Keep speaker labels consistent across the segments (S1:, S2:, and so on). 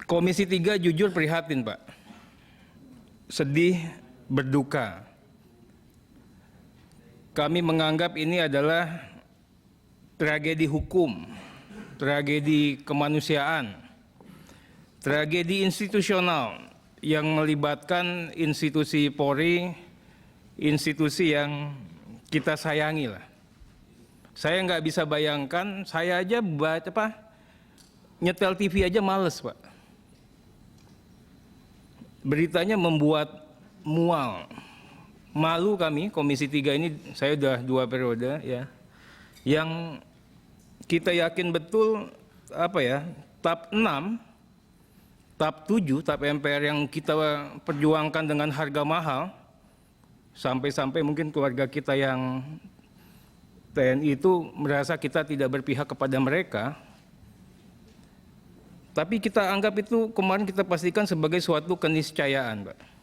S1: Komisi 3 jujur prihatin, Pak. Sedih, berduka. Kami menganggap ini adalah tragedi hukum, tragedi kemanusiaan, tragedi institusional yang melibatkan institusi Polri, institusi yang kita sayangi lah. Saya nggak bisa bayangkan, saya aja nyetel TV aja males, Pak. Beritanya membuat mual. Malu kami, Komisi 3 ini, saya udah 2 periode ya, yang kita yakin betul TAP 6, TAP 7, TAP MPR yang kita perjuangkan dengan harga mahal, sampai-sampai mungkin keluarga kita yang TNI itu merasa kita tidak berpihak kepada mereka. Tapi kita anggap itu kemarin kita pastikan sebagai suatu keniscayaan, Pak.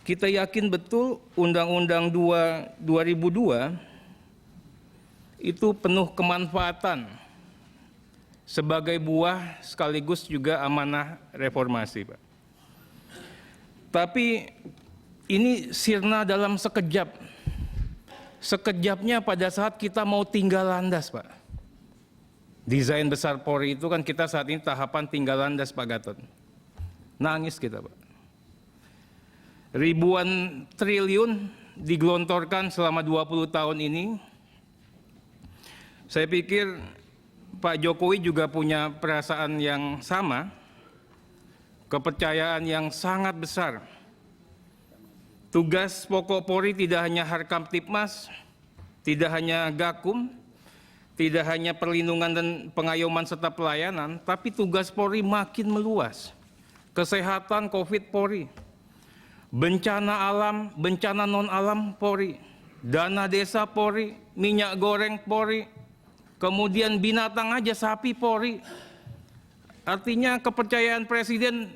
S1: Kita yakin betul Undang-Undang 2002 itu penuh kemanfaatan sebagai buah sekaligus juga amanah reformasi, Pak. Tapi ini sirna dalam sekejap. Sekejapnya pada saat kita mau tinggal landas, Pak. Desain besar Polri itu kan kita saat ini tahapan tinggal landas, Pak Gatot. Nangis kita, Pak. Ribuan triliun digelontorkan selama 20 tahun ini. Saya pikir Pak Jokowi juga punya perasaan yang sama, kepercayaan yang sangat besar. Tugas pokok Polri tidak hanya Harkamtipmas, tidak hanya Gakum, tidak hanya perlindungan dan pengayoman serta pelayanan, tapi tugas Polri makin meluas. Kesehatan COVID Polri, bencana alam, bencana non-alam Polri, dana desa Polri, minyak goreng Polri, kemudian binatang aja sapi Polri. Artinya kepercayaan Presiden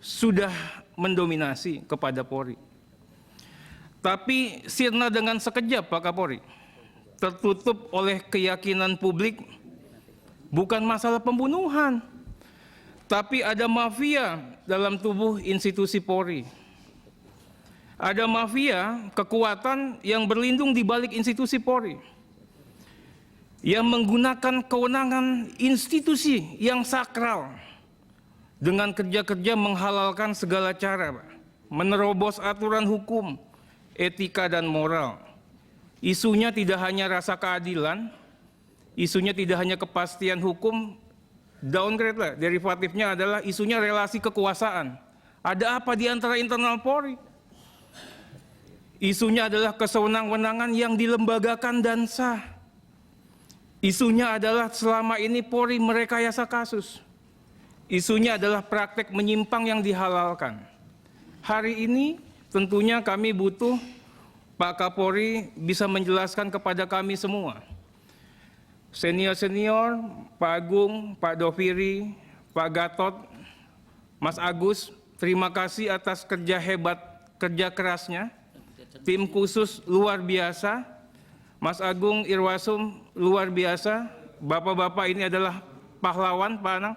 S1: sudah mendominasi kepada Polri. Tapi sirna dengan sekejap, Pak Kapolri, tertutup oleh keyakinan publik bukan masalah pembunuhan, tapi ada mafia dalam tubuh institusi Polri. Ada mafia kekuatan yang berlindung di balik institusi Polri, yang menggunakan kewenangan institusi yang sakral dengan kerja-kerja menghalalkan segala cara, menerobos aturan hukum, etika dan moral. Isunya tidak hanya rasa keadilan, isunya tidak hanya kepastian hukum, downgrade lah, derivatifnya adalah isunya relasi kekuasaan. Ada apa di antara internal Polri? Isunya adalah kesewenang-wenangan yang dilembagakan dan sah. Isunya adalah selama ini Polri merekayasa kasus. Isunya adalah praktek menyimpang yang dihalalkan. Hari ini tentunya kami butuh Pak Kapolri bisa menjelaskan kepada kami semua, senior-senior, Pak Agung, Pak Doviri, Pak Gatot, Mas Agus, terima kasih atas kerja hebat, kerja kerasnya. Tim khusus luar biasa, Mas Agung Irwasum luar biasa, Bapak-bapak ini adalah pahlawan, Pak Anang.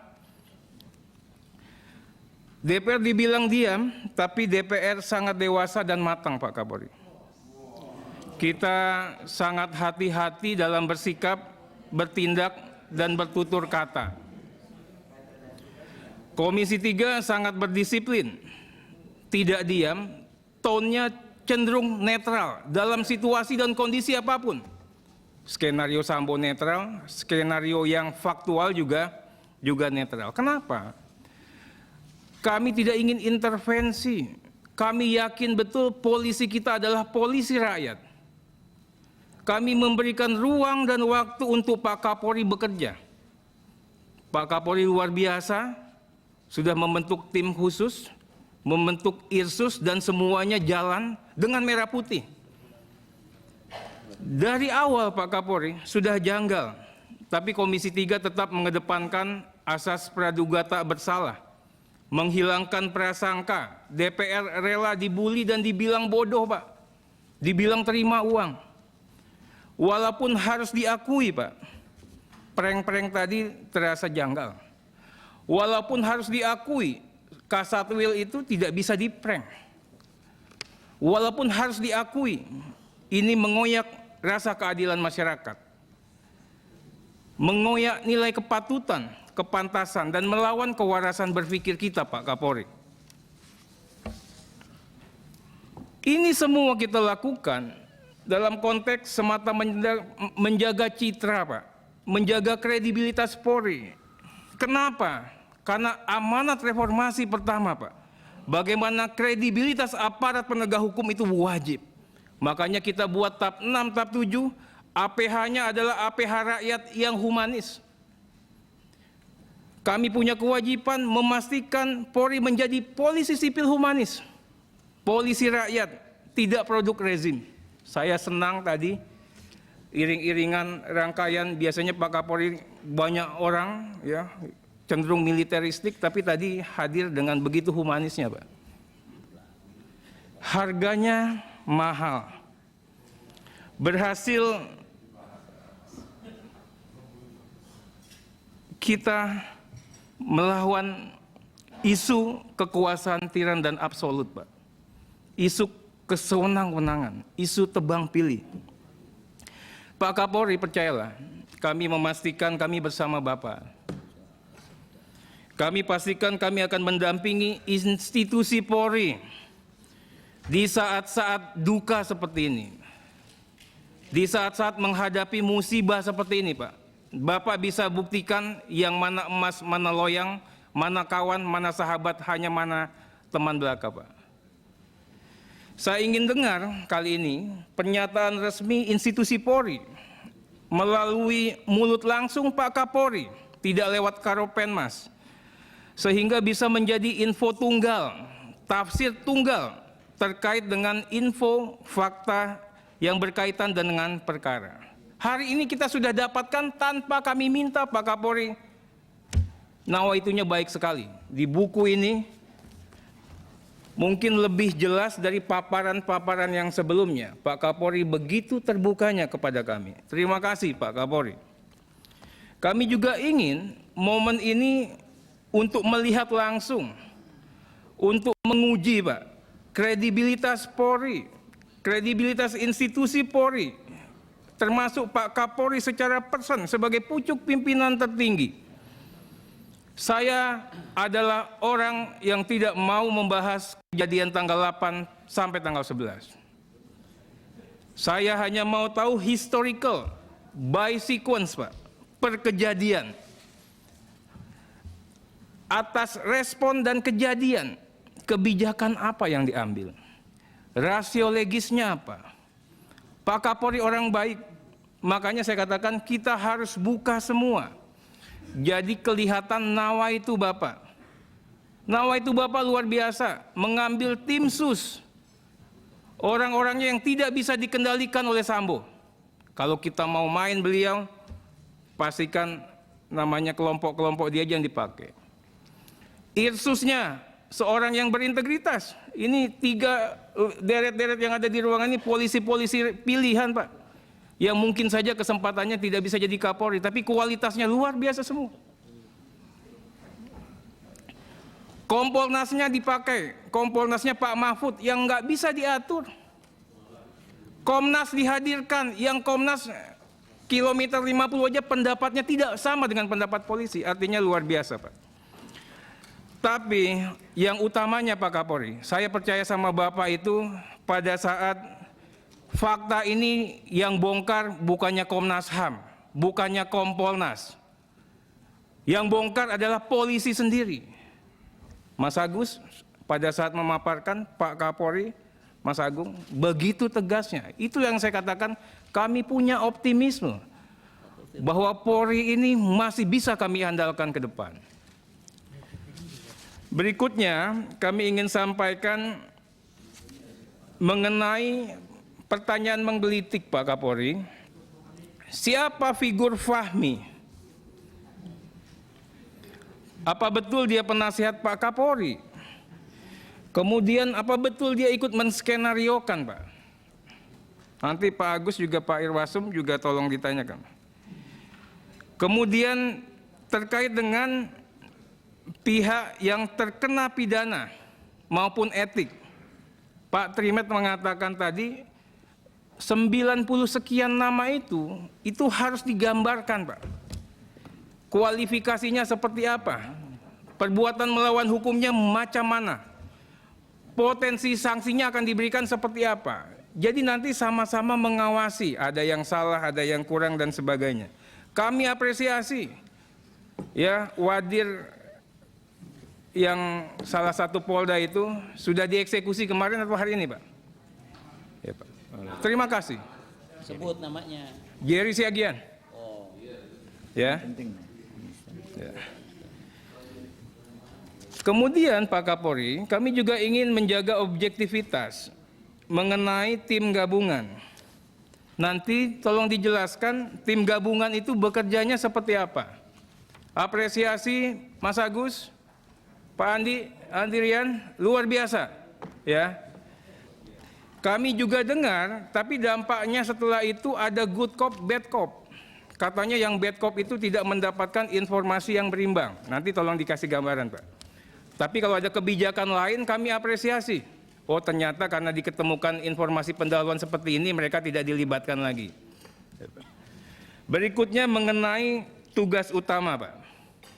S1: DPR dibilang diam, tapi DPR sangat dewasa dan matang, Pak Kapolri. Kita sangat hati-hati dalam bersikap, bertindak, dan bertutur kata. Komisi 3 sangat berdisiplin, tidak diam, tone-nya cenderung netral dalam situasi dan kondisi apapun. Skenario Sambo netral, skenario yang faktual juga netral. Kenapa? Kami tidak ingin intervensi. Kami yakin betul polisi kita adalah polisi rakyat. Kami memberikan ruang dan waktu untuk Pak Kapolri bekerja. Pak Kapolri luar biasa, sudah membentuk tim khusus, membentuk Irsus, dan semuanya jalan dengan merah putih. Dari awal Pak Kapolri sudah janggal, tapi Komisi 3 tetap mengedepankan asas praduga tak bersalah, menghilangkan prasangka. DPR rela dibully dan dibilang bodoh, Pak, dibilang terima uang. Walaupun harus diakui, Pak, prank-prank tadi terasa janggal. Walaupun harus diakui, Kasatwil itu tidak bisa diprank. Walaupun harus diakui, ini mengoyak rasa keadilan masyarakat, mengoyak nilai kepatutan, kepantasan, dan melawan kewarasan berpikir kita, Pak Kapolri. Ini semua kita lakukan dalam konteks semata menjaga citra, Pak, menjaga kredibilitas Polri. Kenapa? Karena amanat reformasi pertama, Pak, bagaimana kredibilitas aparat penegak hukum itu wajib. Makanya kita buat tab 6, tab 7, APH-nya adalah APH rakyat yang humanis. Kami punya kewajiban memastikan Polri menjadi polisi sipil humanis, polisi rakyat, tidak produk rezim. Saya senang tadi iring-iringan rangkaian, biasanya Pak Kapolri banyak orang ya cenderung militeristik, tapi tadi hadir dengan begitu humanisnya, Pak. Harganya mahal. Berhasil kita melawan isu kekuasaan tiran dan absolut, Pak. Isu kesewenang-wenangan, isu tebang pilih. Pak Kapolri, percayalah, kami memastikan kami bersama Bapak. Kami pastikan kami akan mendampingi institusi Polri di saat-saat duka seperti ini. Di saat-saat menghadapi musibah seperti ini, Pak. Bapak bisa buktikan yang mana emas, mana loyang, mana kawan, mana sahabat, hanya mana teman belaka, Pak. Saya ingin dengar kali ini pernyataan resmi institusi Polri melalui mulut langsung Pak Kapolri, tidak lewat Karopenmas, sehingga bisa menjadi info tunggal, tafsir tunggal terkait dengan info fakta yang berkaitan dengan perkara. Hari ini kita sudah dapatkan tanpa kami minta, Pak Kapolri. Nawaitunya baik sekali. Di buku ini mungkin lebih jelas dari paparan-paparan yang sebelumnya. Pak Kapolri begitu terbukanya kepada kami. Terima kasih, Pak Kapolri. Kami juga ingin momen ini untuk melihat langsung, untuk menguji, Pak, kredibilitas Polri, kredibilitas institusi Polri, termasuk Pak Kapolri secara person sebagai pucuk pimpinan tertinggi. Saya adalah orang yang tidak mau membahas kejadian tanggal 8 sampai tanggal 11. Saya hanya mau tahu historical, by sequence, Pak, per kejadian. Atas respon dan kejadian, kebijakan apa yang diambil? Rasio legisnya apa? Pak Kapolri orang baik, makanya saya katakan kita harus buka semua. Jadi kelihatan nawaitu Bapak. Nawaitu Bapak luar biasa, mengambil tim sus. Orang-orangnya yang tidak bisa dikendalikan oleh Sambo. Kalau kita mau main beliau, pastikan namanya kelompok-kelompok dia aja yang dipakai. Irsusnya, seorang yang berintegritas. Ini 3 deret-deret yang ada di ruangan ini polisi-polisi pilihan, Pak. Yang mungkin saja kesempatannya tidak bisa jadi Kapolri, tapi kualitasnya luar biasa semua. Kompolnasnya dipakai, Kompolnasnya Pak Mahfud yang nggak bisa diatur. Komnas dihadirkan, yang Komnas kilometer 50 aja pendapatnya tidak sama dengan pendapat polisi, artinya luar biasa, Pak. Tapi yang utamanya Pak Kapolri, saya percaya sama Bapak itu pada saat fakta ini yang bongkar bukannya Komnas HAM, bukannya Kompolnas. Yang bongkar adalah polisi sendiri. Mas Agus pada saat memaparkan, Pak Kapolri, Mas Agung, begitu tegasnya. Itu yang saya katakan kami punya optimisme bahwa Polri ini masih bisa kami andalkan ke depan. Berikutnya kami ingin sampaikan mengenai pertanyaan menggelitik Pak Kapolri. Siapa figur Fahmi? Apa betul dia penasihat Pak Kapolri? Kemudian apa betul dia ikut menskenariokan, Pak? Nanti Pak Agus juga Pak Irwasum juga tolong ditanyakan. Kemudian terkait dengan pihak yang terkena pidana maupun etik. Pak Trimet mengatakan tadi 90 sekian nama itu harus digambarkan, Pak. Kualifikasinya seperti apa? Perbuatan melawan hukumnya macam mana? Potensi sanksinya akan diberikan seperti apa? Jadi nanti sama-sama mengawasi, ada yang salah, ada yang kurang dan sebagainya. Kami apresiasi ya Wadir yang salah satu Polda itu sudah dieksekusi kemarin atau hari ini, Pak? Ya, Pak. Terima kasih.
S2: Sebut namanya.
S1: Jerry Siagian.
S2: Oh.
S1: Ya. Ya. Kemudian Pak Kapolri, kami juga ingin menjaga objektivitas mengenai tim gabungan. Nanti tolong dijelaskan tim gabungan itu bekerjanya seperti apa. Apresiasi Mas Agus, Pak Andi Rian, luar biasa. Ya. Kami juga dengar, tapi dampaknya setelah itu ada good cop, bad cop. Katanya yang bad cop itu tidak mendapatkan informasi yang berimbang. Nanti tolong dikasih gambaran, Pak. Tapi kalau ada kebijakan lain kami apresiasi. Oh ternyata karena diketemukan informasi pendahuluan seperti ini mereka tidak dilibatkan lagi. Berikutnya mengenai tugas utama, Pak.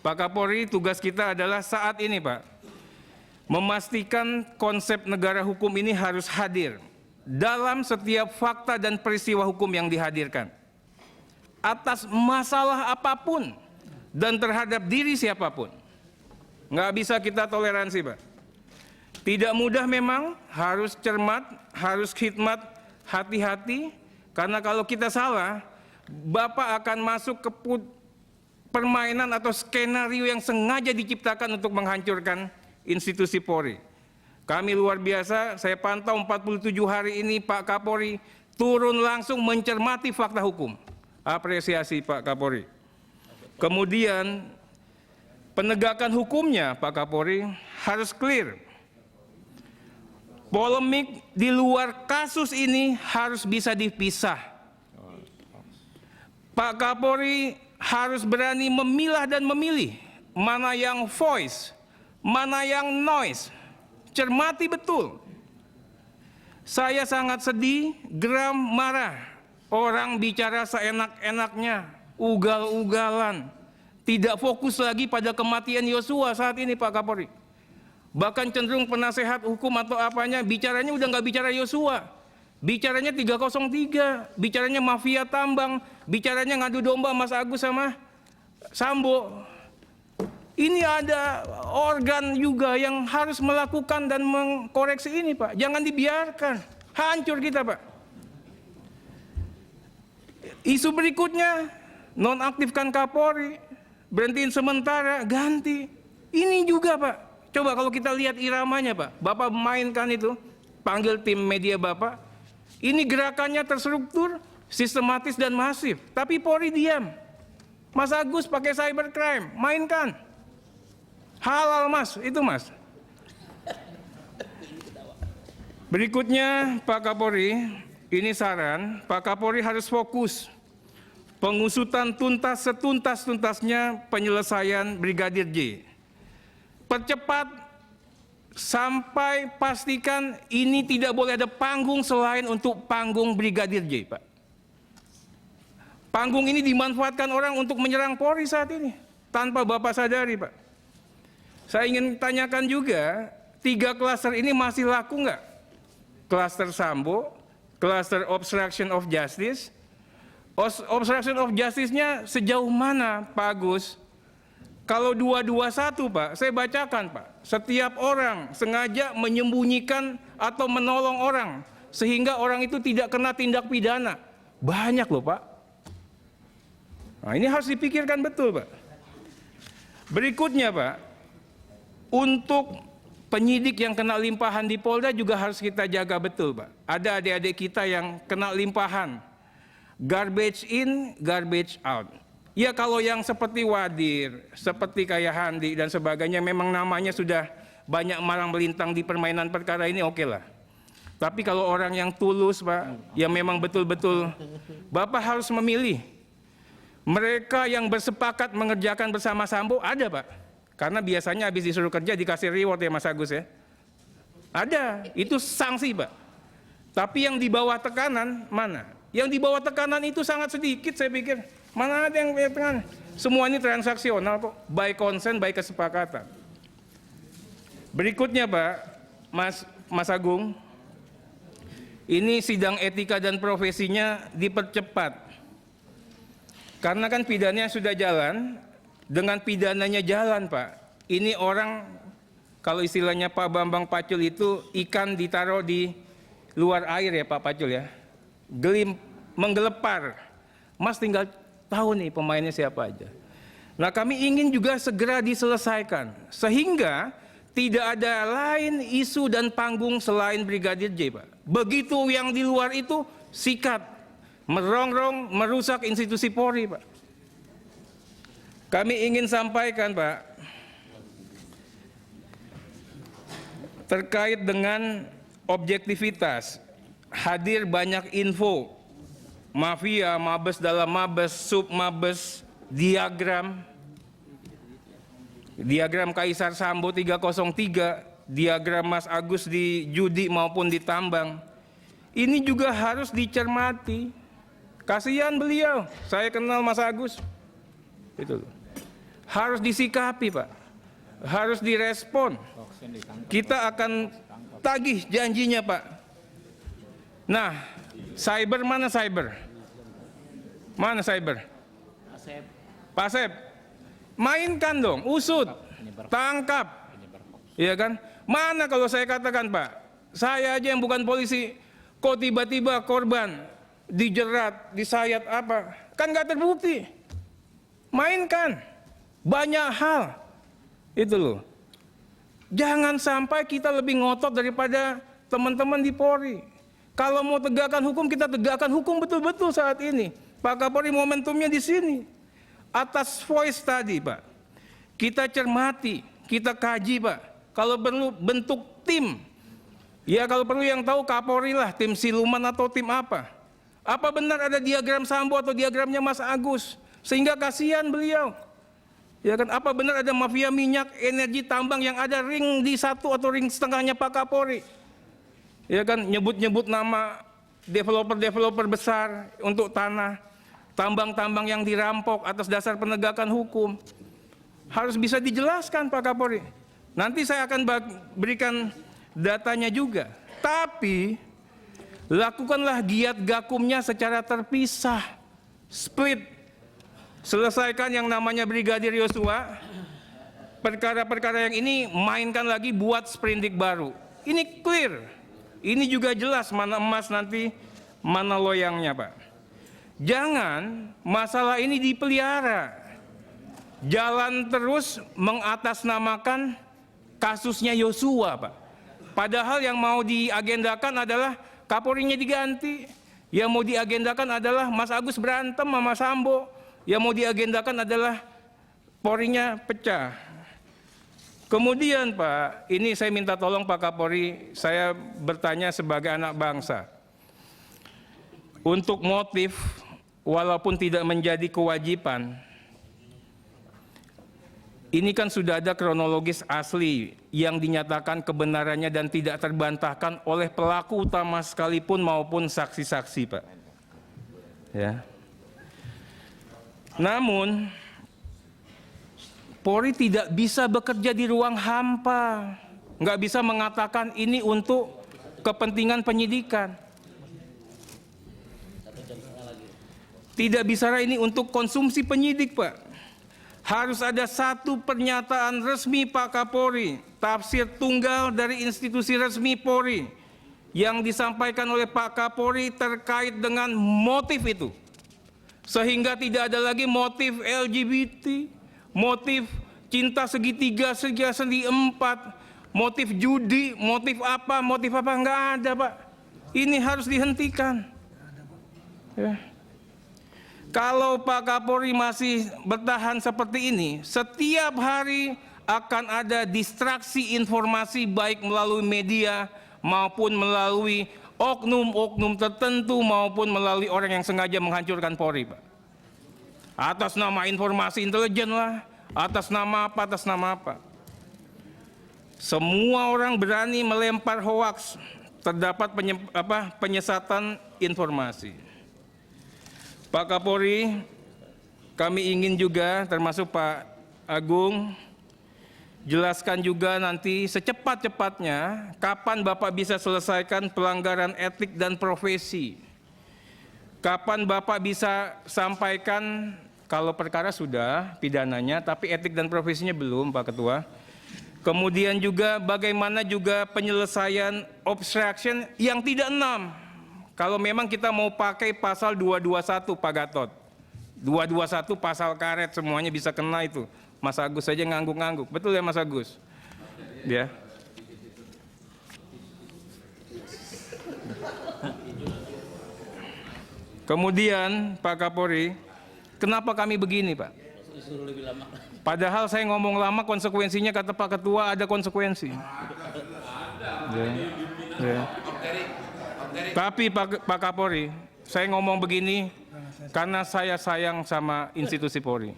S1: Pak Kapolri, tugas kita adalah saat ini, Pak, memastikan konsep negara hukum ini harus hadir dalam setiap fakta dan peristiwa hukum yang dihadirkan. Atas masalah apapun dan terhadap diri siapapun. Nggak bisa kita toleransi, Pak. Tidak mudah memang, harus cermat, harus khidmat, hati-hati. Karena kalau kita salah, Bapak akan masuk ke permainan atau skenario yang sengaja diciptakan untuk menghancurkan institusi Polri. Kami luar biasa, saya pantau 47 hari ini Pak Kapolri turun langsung mencermati fakta hukum. Apresiasi Pak Kapolri. Kemudian penegakan hukumnya Pak Kapolri harus clear. Polemik di luar kasus ini harus bisa dipisah. Pak Kapolri harus berani memilah dan memilih mana yang voice, mana yang noise. Cermati betul. Saya sangat sedih, geram, marah. Orang bicara seenak-enaknya, ugal-ugalan. Tidak fokus lagi pada kematian Yosua saat ini Pak Kapolri. Bahkan cenderung penasehat hukum atau apanya, bicaranya udah nggak bicara Yosua. Bicaranya 303, bicaranya mafia tambang, bicaranya ngadu domba Mas Agus sama Sambo. Ini ada organ juga yang harus melakukan dan mengkoreksi ini, Pak. Jangan dibiarkan. Hancur kita, Pak. Isu berikutnya, nonaktifkan Kapolri, berhentiin sementara, ganti. Ini juga, Pak. Coba kalau kita lihat iramanya, Pak. Bapak mainkan itu, panggil tim media Bapak. Ini gerakannya terstruktur, sistematis dan masif. Tapi Polri diam. Mas Agus pakai cybercrime, mainkan. Halal Mas, itu Mas. Berikutnya Pak Kapolri, ini saran, Pak Kapolri harus fokus pengusutan tuntas setuntas-tuntasnya penyelesaian Brigadir J. Percepat sampai pastikan ini tidak boleh ada panggung selain untuk panggung Brigadir J, Pak. Panggung ini dimanfaatkan orang untuk menyerang Polri saat ini, tanpa Bapak sadari, Pak. Saya ingin tanyakan juga, 3 klaster ini masih laku nggak? Klaster Sambo, klaster obstruction of justice. Obstruction of justice-nya sejauh mana, Pak Agus? Kalau 221, Pak, saya bacakan, Pak. Setiap orang sengaja menyembunyikan atau menolong orang, sehingga orang itu tidak kena tindak pidana. Banyak loh, Pak. Nah, ini harus dipikirkan betul, Pak. Berikutnya, Pak. Untuk penyidik yang kena limpahan di Polda juga harus kita jaga betul, Pak. Ada adik-adik kita yang kena limpahan. Garbage in, garbage out. Ya kalau yang seperti Wadir, seperti kayak Handi dan sebagainya memang namanya sudah banyak malang melintang di permainan perkara ini, oke lah. Tapi kalau orang yang tulus, Pak, yang memang betul-betul, Bapak harus memilih. Mereka yang bersepakat mengerjakan bersama Sambo ada, Pak. Karena biasanya habis disuruh kerja dikasih reward ya Mas Agus ya. Ada, itu sanksi Pak. Tapi yang di bawah tekanan mana? Yang di bawah tekanan itu sangat sedikit saya pikir. Mana ada yang tekanan? Semua ini transaksional kok, by consent, by kesepakatan. Berikutnya Pak, Mas Agung, ini sidang etika dan profesinya dipercepat. Karena kan pidananya sudah jalan, dengan pidananya jalan Pak. Ini orang, kalau istilahnya Pak Bambang Pacul itu ikan ditaruh di luar air ya Pak Pacul ya. Menggelepar. Mas tinggal tahu nih pemainnya siapa aja. Nah kami ingin juga segera diselesaikan. Sehingga tidak ada lain isu dan panggung selain Brigadir J Pak. Begitu yang di luar itu sikat. Merongrong, merusak institusi Polri Pak. Kami ingin sampaikan Pak. Terkait dengan objektivitas, hadir banyak info, mafia, mabes dalam mabes, sub mabes, diagram Kaisar Sambo 303, diagram Mas Agus di judi maupun di tambang. Ini juga harus dicermati. Kasihan beliau, saya kenal Mas Agus. Itu harus disikapi Pak, harus direspon. Kita akan tagih janjinya Pak. Nah, cyber mana cyber? Mana cyber? Pak Asep, mainkan dong, usut, tangkap, iya kan? Mana kalau saya katakan Pak, saya aja yang bukan polisi, kok tiba-tiba korban dijerat, disayat apa? Kan nggak terbukti. Mainkan, banyak hal, itu loh. Jangan sampai kita lebih ngotot daripada teman-teman di Polri. Kalau mau tegakkan hukum, kita tegakkan hukum betul-betul saat ini. Pak Kapolri momentumnya di sini. Atas voice tadi Pak, kita cermati, kita kaji Pak. Kalau perlu bentuk tim. Ya kalau perlu yang tahu Kapolri lah, tim siluman atau tim apa. Apa benar ada diagram Sambo atau diagramnya Mas Agus? Sehingga kasihan beliau. Ya kan, apa benar ada mafia minyak, energi tambang yang ada ring di satu atau ring setengahnya Pak Kapolri? Ya kan, nyebut-nyebut nama developer-developer besar untuk tanah, tambang-tambang yang dirampok atas dasar penegakan hukum. Harus bisa dijelaskan Pak Kapolri. Nanti saya akan berikan datanya juga. Tapi lakukanlah giat gakumnya secara terpisah, split. Selesaikan yang namanya Brigadir Yosua, perkara-perkara yang ini mainkan lagi, buat sprindik baru. Ini clear, ini juga jelas mana emas nanti, mana loyangnya Pak. Jangan masalah ini dipelihara, jalan terus mengatasnamakan kasusnya Yosua Pak. Padahal yang mau diagendakan adalah Kapolrinya diganti, yang mau diagendakan adalah Mas Agus berantem sama Sambo, yang mau diagendakan adalah Polrinya pecah. Kemudian Pak, ini saya minta tolong Pak Kapolri, saya bertanya sebagai anak bangsa. Untuk motif, walaupun tidak menjadi kewajiban, ini kan sudah ada kronologis asli yang dinyatakan kebenarannya dan tidak terbantahkan oleh pelaku utama sekalipun maupun saksi-saksi Pak. Ya. Namun, Polri tidak bisa bekerja di ruang hampa, nggak bisa mengatakan ini untuk kepentingan penyidikan. Tidak bisa ini untuk konsumsi penyidik Pak. Harus ada satu pernyataan resmi Pak Kapolri, tafsir tunggal dari institusi resmi Polri yang disampaikan oleh Pak Kapolri terkait dengan motif itu. Sehingga tidak ada lagi motif LGBT, motif cinta segitiga, segi empat, motif judi, motif apa, nggak ada Pak. Ini harus dihentikan. Ya. Kalau Pak Kapolri masih bertahan seperti ini, setiap hari akan ada distraksi informasi baik melalui media maupun melalui oknum-oknum tertentu maupun melalui orang yang sengaja menghancurkan Polri Pak. Atas nama informasi intelijen lah, Atas nama apa, atas nama apa? Semua orang berani melempar hoaks, terdapat penyesatan informasi. Pak Kapolri, kami ingin juga termasuk Pak Agung, jelaskan juga nanti secepat-cepatnya kapan Bapak bisa selesaikan pelanggaran etik dan profesi. Kapan Bapak bisa sampaikan kalau perkara sudah pidananya tapi etik dan profesinya belum, Pak Ketua. Kemudian juga bagaimana juga penyelesaian obstruction yang tidak 6. Kalau memang kita mau pakai pasal 221 Pak Gatot. 221 pasal karet semuanya bisa kena itu. Mas Agus saja ngangguk-ngangguk. Betul ya Mas Agus? Ya. Kemudian Pak Kapolri, kenapa kami begini Pak?
S2: Disuruh lebih lama.
S1: Padahal saya ngomong lama konsekuensinya kata Pak Ketua ada konsekuensi. Ya. Ya. Tapi Pak Kapolri, saya ngomong begini karena saya sayang sama institusi Polri.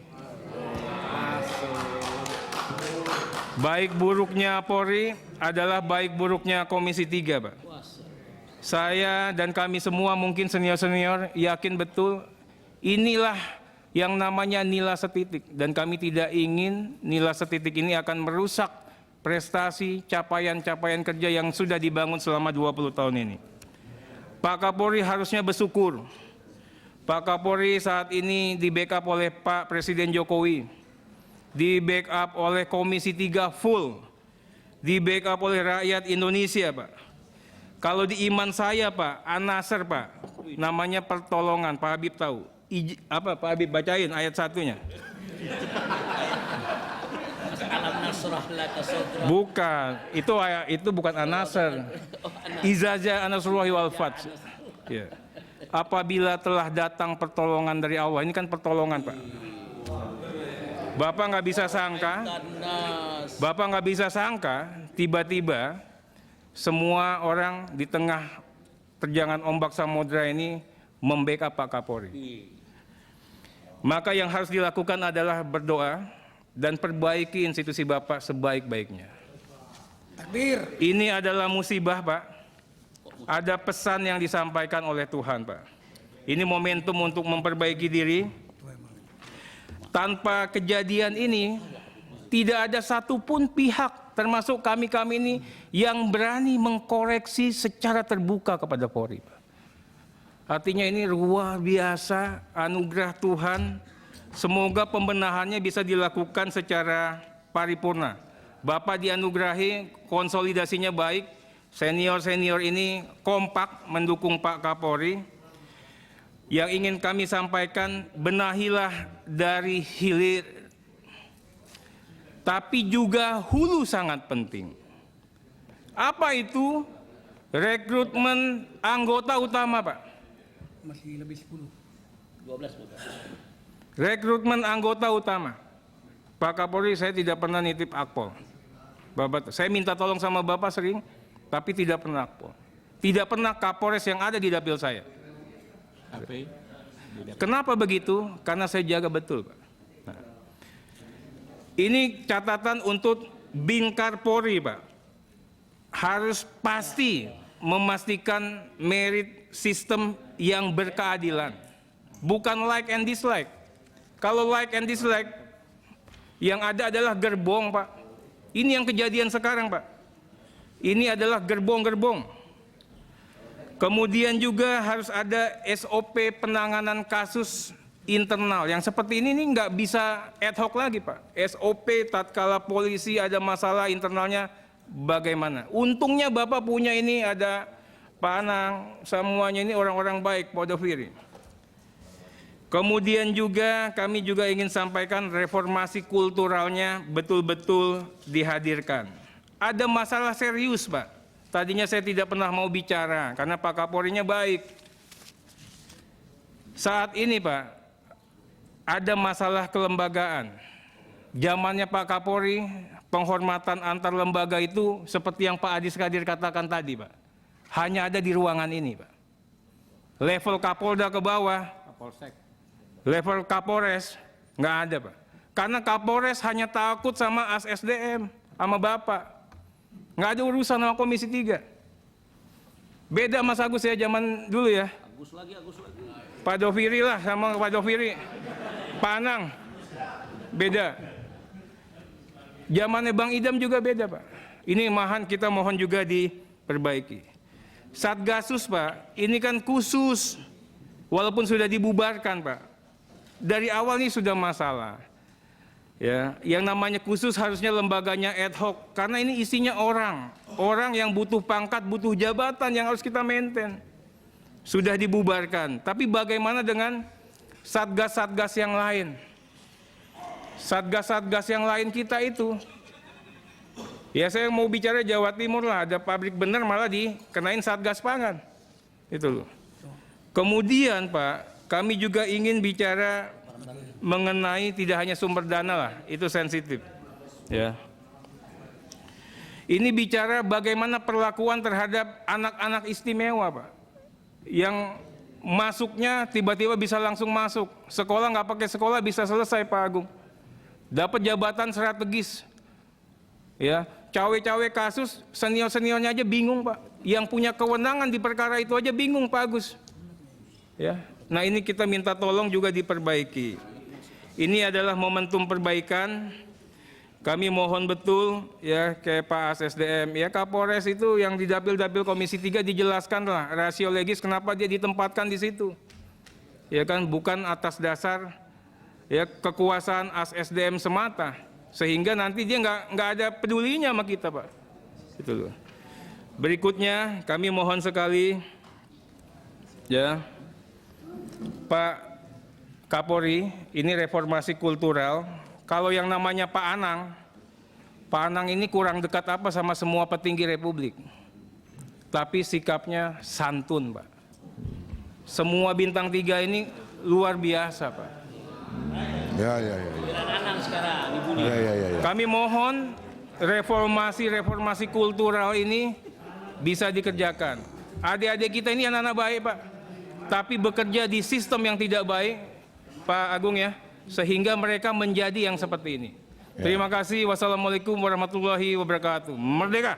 S1: Baik buruknya Polri adalah baik buruknya Komisi 3, Pak. Saya dan kami semua mungkin senior-senior yakin betul inilah yang namanya nila setitik. Dan kami tidak ingin nila setitik ini akan merusak prestasi, capaian-capaian kerja yang sudah dibangun selama 20 tahun ini. Pak Kapolri harusnya bersyukur. Pak Kapolri saat ini di backup oleh Pak Presiden Jokowi, di backup oleh Komisi 3 full, di backup oleh rakyat Indonesia, Pak. Kalau di iman saya, Pak, An-Nasr, Pak, namanya pertolongan, Pak Habib tahu. Apa Pak Habib bacain ayat 1-nya?
S2: Alam nasrah laka sadrak.
S1: Bukan, itu bukan An-Nasr. Izaja An-Nasrullahi wal Fath. Ya. Apabila telah datang pertolongan dari Allah, ini kan pertolongan, Pak. Bapak nggak bisa sangka, tiba-tiba semua orang di tengah terjangan ombak samudra ini membackup Pak Kapolri. Maka yang harus dilakukan adalah berdoa dan perbaiki institusi Bapak sebaik-baiknya.
S3: Takbir.
S1: Ini adalah musibah, Pak. Ada pesan yang disampaikan oleh Tuhan, Pak. Ini momentum untuk memperbaiki diri. Tanpa kejadian ini, tidak ada satupun pihak, termasuk kami-kami ini, yang berani mengkoreksi secara terbuka kepada Polri, Pak. Artinya ini luar biasa anugerah Tuhan. Semoga pembenahannya bisa dilakukan secara paripurna. Bapak dianugerahi, konsolidasinya baik, senior-senior ini kompak mendukung Pak Kapolri. Yang ingin kami sampaikan, benahilah dari hilir, tapi juga hulu sangat penting. Apa itu? Rekrutmen anggota utama, Pak.
S3: Masih lebih 10.
S2: 12 bukan.
S1: Rekrutmen anggota utama. Pak Kapolri, saya tidak pernah nitip akpol. Bapak, saya minta tolong sama Bapak sering, tapi tidak pernah akpol. Tidak pernah Kapolres yang ada di dapil saya. Kenapa begitu? Karena saya jaga betul, Pak. Nah, ini catatan untuk Bingkar Polri, Pak. Harus pasti memastikan merit sistem yang berkeadilan. Bukan like and dislike. Kalau like and dislike, yang ada adalah gerbong, Pak. Ini yang kejadian sekarang, Pak. Ini adalah gerbong-gerbong. Kemudian juga harus ada SOP penanganan kasus internal. Yang seperti ini nggak bisa ad hoc lagi, Pak. SOP tatkala polisi ada masalah internalnya bagaimana. Untungnya Bapak punya ini, ada Pak Anang, semuanya ini orang-orang baik, Podofiri. Kemudian juga kami juga ingin sampaikan reformasi kulturalnya betul-betul dihadirkan. Ada masalah serius, Pak. Tadinya saya tidak pernah mau bicara karena Pak Kapolrinya baik. Saat ini, Pak, ada masalah kelembagaan. Zamannya Pak Kapolri, penghormatan antar lembaga itu seperti yang Pak Adis Kadir katakan tadi, Pak. Hanya ada di ruangan ini, Pak. Level Kapolda ke bawah, level Kapolres nggak ada, Pak. Karena Kapolres hanya takut sama ASSDM, sama Bapak. Nggak ada urusan sama Komisi 3. Beda Mas Agus ya zaman dulu ya.
S2: Agus lagi.
S1: Pak Doviri lah sama Pak Doviri. Pak Anang. Beda. Zamannya Bang Idam juga beda Pak. Ini kita mohon juga diperbaiki. Satgasus Pak, ini kan khusus. Walaupun sudah dibubarkan Pak. Dari awal ini sudah masalah. Ya, yang namanya khusus harusnya lembaganya ad hoc karena ini isinya orang yang butuh pangkat, butuh jabatan yang harus kita maintain. Sudah dibubarkan, tapi bagaimana dengan satgas-satgas yang lain? Satgas-satgas yang lain kita itu, ya saya mau bicara Jawa Timur lah, ada pabrik bener malah dikenain satgas pangan, itu loh. Kemudian Pak, kami juga ingin bicara mengenai tidak hanya sumber dana lah, itu sensitif. Ya. Ini bicara bagaimana perlakuan terhadap anak-anak istimewa, Pak. Yang masuknya tiba-tiba bisa langsung masuk. Sekolah nggak pakai sekolah bisa selesai, Pak Agung. Dapat jabatan strategis. Ya, cawe-cawe kasus, senior-seniornya aja bingung, Pak. Yang punya kewenangan di perkara itu aja bingung, Pak Agus. Ya. Nah, ini kita minta tolong juga diperbaiki. Ini adalah momentum perbaikan. Kami mohon betul ya ke Pak ASSDM, ya Kapolres itu yang di dapil-dapil Komisi 3 dijelaskan lah rasio legis kenapa dia ditempatkan di situ. Ya kan bukan atas dasar ya kekuasaan ASSDM semata, sehingga nanti dia nggak ada pedulinya sama kita, Pak. Itu loh. Berikutnya kami mohon sekali ya Pak Kapolri, ini reformasi kultural. Kalau yang namanya Pak Anang ini kurang dekat apa sama semua petinggi Republik. Tapi sikapnya santun, Pak. Semua bintang 3 ini luar biasa, Pak.
S4: Ya.
S2: Anang sekarang dibully.
S4: Ya.
S1: Kami mohon reformasi kultural ini bisa dikerjakan. Adik-adik kita ini anak-anak baik, Pak. Tapi bekerja di sistem yang tidak baik, Pak Agung ya, sehingga mereka menjadi yang seperti ini. Terima kasih. Wassalamualaikum warahmatullahi wabarakatuh. Merdeka!